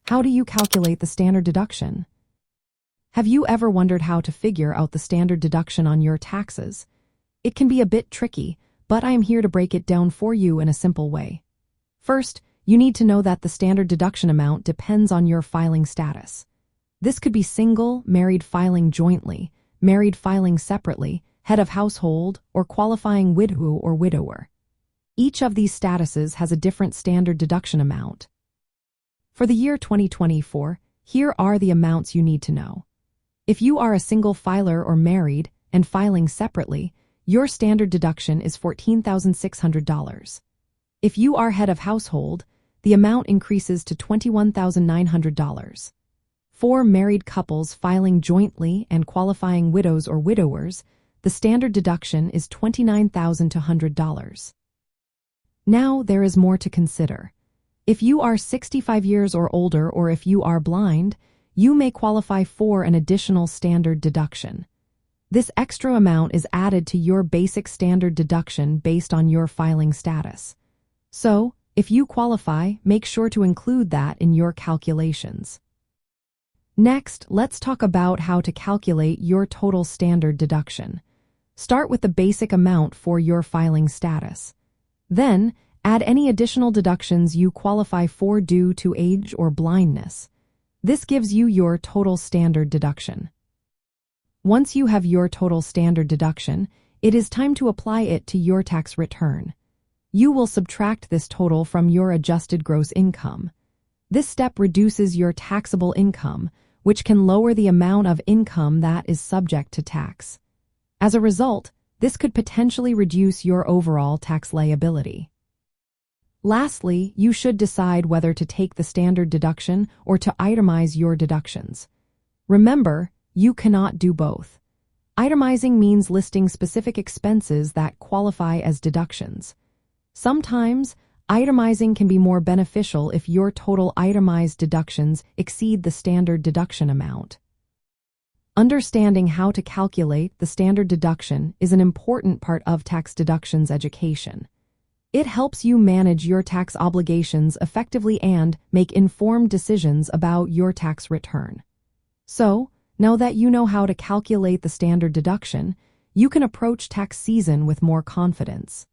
How do you calculate the standard deduction? Have you ever wondered how to figure out the standard deduction on your taxes? It can be a bit tricky, but I am here to break it down for you in a simple way. First, you need to know that the standard deduction amount depends on your filing status. This could be single, married filing jointly, married filing separately, head of household, or qualifying widow or widower. Each of these statuses has a different standard deduction amount. For the year 2024, here are the amounts you need to know. If you are a single filer or married and filing separately, your standard deduction is $14,600. If you are head of household, the amount increases to $21,900. For married couples filing jointly and qualifying widows or widowers, the standard deduction is $29,200. Now there is more to consider. If you are 65 years or older or if you are blind, you may qualify for an additional standard deduction. This extra amount is added to your basic standard deduction based on your filing status. So, if you qualify, make sure to include that in your calculations. Next, let's talk about how to calculate your total standard deduction. Start with the basic amount for your filing status. Then, add any additional deductions you qualify for due to age or blindness. This gives you your total standard deduction. Once you have your total standard deduction, it is time to apply it to your tax return. You will subtract this total from your adjusted gross income. This step reduces your taxable income, which can lower the amount of income that is subject to tax. As a result, this could potentially reduce your overall tax liability. Lastly, you should decide whether to take the standard deduction or to itemize your deductions. Remember, you cannot do both. Itemizing means listing specific expenses that qualify as deductions. Sometimes, itemizing can be more beneficial if your total itemized deductions exceed the standard deduction amount. Understanding how to calculate the standard deduction is an important part of tax deductions education. It helps you manage your tax obligations effectively and make informed decisions about your tax return. So, now that you know how to calculate the standard deduction, you can approach tax season with more confidence.